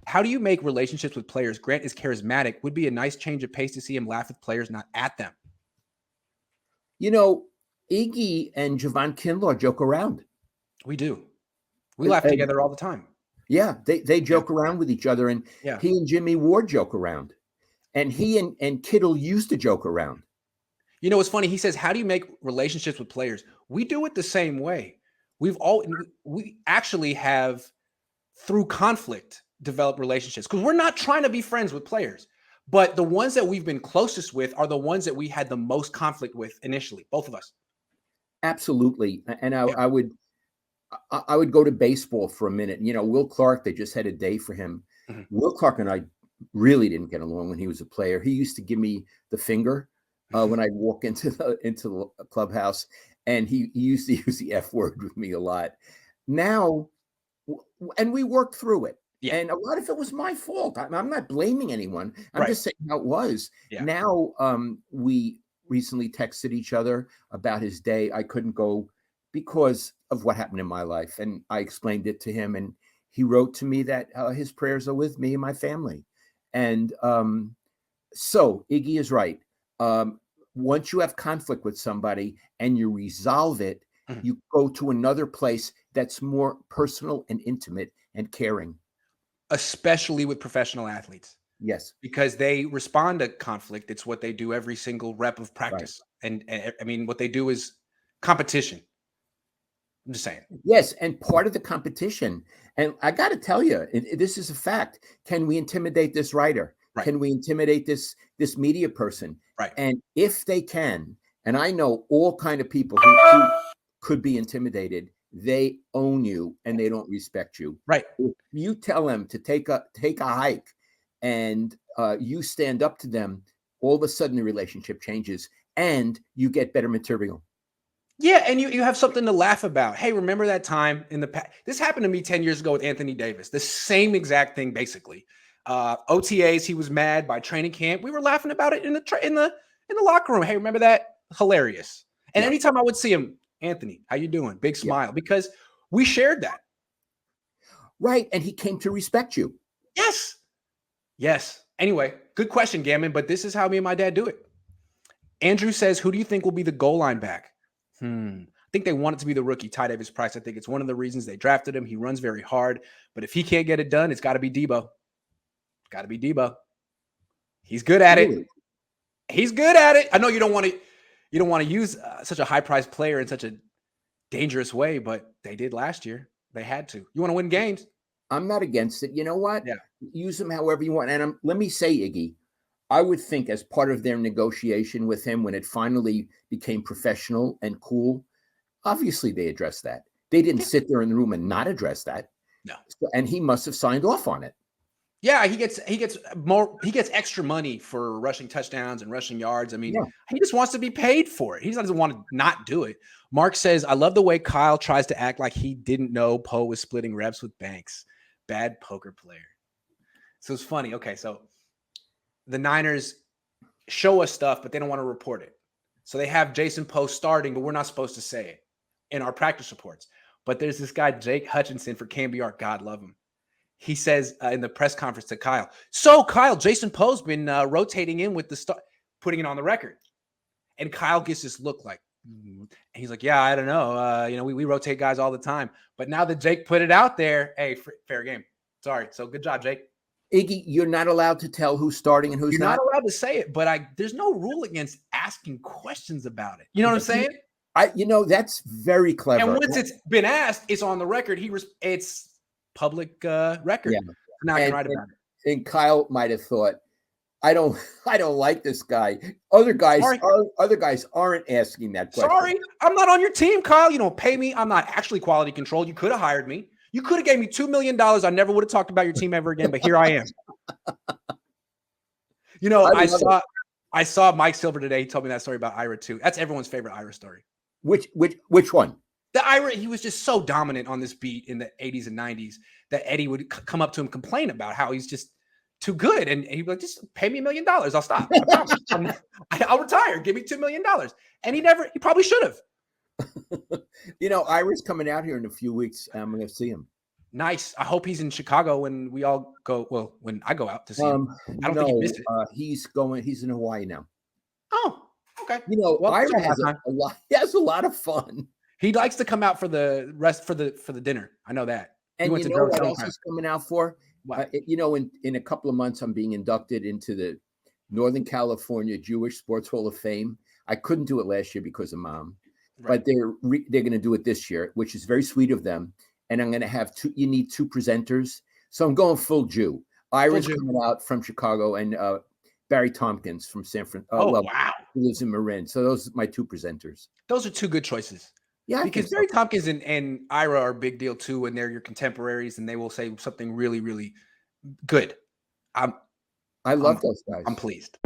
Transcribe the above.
How do you make relationships with players? Grant is charismatic. Would be a nice change of pace to see him laugh with players, not at them. Iggy and Javon Kinlaw joke around. We do. We laugh together all the time. Yeah, they joke around with each other, and he and Jimmy Ward joke around, and he and Kittle used to joke around. It's funny. He says, "How do you make relationships with players?" We do it the same way. We actually have, through conflict, developed relationships because we're not trying to be friends with players, but the ones that we've been closest with are the ones that we had the most conflict with initially, both of us. Absolutely, and I would go to baseball for a minute. Will Clark, they just had a day for him. Mm-hmm. Will Clark and I really didn't get along when he was a player. He used to give me the finger when I'd walk into the clubhouse, and he used to use the F word with me a lot. Now, and we worked through it. Yeah. And a lot of it was my fault. I'm not blaming anyone. I'm just saying how it was. Yeah. Now, we recently texted each other about his day. I couldn't go because of what happened in my life. And I explained it to him. And he wrote to me that his prayers are with me and my family. And so Iggy is right. Once you have conflict with somebody and you resolve it, you go to another place that's more personal and intimate and caring. Especially with professional athletes. Yes. Because they respond to conflict. It's what they do every single rep of practice. Right. And I mean, what they do is competition. I'm just saying. Yes. And part of the competition, and I got to tell you, this is a fact. Can we intimidate this writer? Right. Can we intimidate this media person? Right. And if they can, and I know all kind of people who could be intimidated, they own you and they don't respect you. Right. If you tell them to take a hike and you stand up to them, all of a sudden the relationship changes and you get better material. Yeah, and you have something to laugh about. Hey, remember that time in the past? This happened to me 10 years ago with Anthony Davis. The same exact thing, basically. OTAs, he was mad by training camp. We were laughing about it in the locker room. Hey, remember that? Hilarious. And anytime I would see him, Anthony, how you doing? Big smile, because we shared that. Right, and he came to respect you. Yes. Anyway, good question, Gammon, but this is how me and my dad do it. Andrew says, who do you think will be the goal line back? I think they want it to be the rookie, Ty Davis Price. I think it's one of the reasons they drafted him. He runs very hard, but if he can't get it done, it's got to be Debo. He's good at it. I know you don't want to use such a high-priced player in such a dangerous way, but they did last year. They had to. You want to win games? I'm not against it. You know what? Yeah. Use them however you want. And let me say, Iggy, I would think as part of their negotiation with him, when it finally became professional and cool, obviously they addressed that. They didn't sit there in the room and not address that. No. And he must have signed off on it. Yeah, he gets extra money for rushing touchdowns and rushing yards. I mean, He just wants to be paid for it. He doesn't want to not do it. Mark says, I love the way Kyle tries to act like he didn't know Poe was splitting reps with Banks. Bad poker player. So it's funny. Okay, so the Niners show us stuff, but they don't want to report it. So they have Jason Poe starting, but we're not supposed to say it in our practice reports. But there's this guy, Jake Hutchinson for KBR. God love him. He says in the press conference to Kyle, so Kyle, Jason Poe's been rotating in with the start, putting it on the record. And Kyle gets this look like, and he's like, yeah, I don't know. We rotate guys all the time. But now that Jake put it out there, hey, fair game. Sorry. So good job, Jake. Iggy, you're not allowed to tell who's starting and who's not. You're not allowed to say it, but there's no rule against asking questions about it. You know what I'm saying? That's very clever. And once it's been asked, it's on the record. It's public record. Yeah. Not gonna write about it. And Kyle might have thought, I don't like this guy. Other guys aren't asking that question. Sorry, I'm not on your team, Kyle. You don't pay me. I'm not actually quality control. You could have hired me. You could have gave me $2 million. I never would have talked about your team ever again, but here I am. I saw Mike Silver today. He told me that story about Ira too. That's everyone's favorite Ira story. Which one? The Ira, he was just so dominant on this beat in the 80s and 90s that Eddie would come up to him, complain about how he's just too good. And he'd be like, just pay me $1 million. I'll stop. I promise. I'll retire. Give me $2 million. And he probably should have. Ira's coming out here in a few weeks. I'm going to see him. Nice. I hope he's in Chicago when we all go. Well, when I go out to see him. I don't think he'd No, miss it. he's in Hawaii now. Oh, okay. You know, Well, Ira Wi-Fi has time. a lot. He has a lot of fun. He likes to come out for the rest for the dinner. I know that. He And went you to know go what tell else him. he's coming out for? What? You know, in a couple of months, I'm being inducted into the Northern California Jewish Sports Hall of Fame. I couldn't do it last year because of Mom, Right. but they're going to do it this year, which is very sweet of them. And I'm going to have two. You need two presenters, so I'm going full Jew. Ira's coming out from Chicago, and Barry Tompkins from San Francisco. Oh, Well, wow. he lives in Marin. So those are my two presenters. Those are two good choices. Yeah, I Because think so. Barry Tompkins and Ira are a big deal too, and they're your contemporaries, and they will say something really, really good. I love those guys. I'm pleased.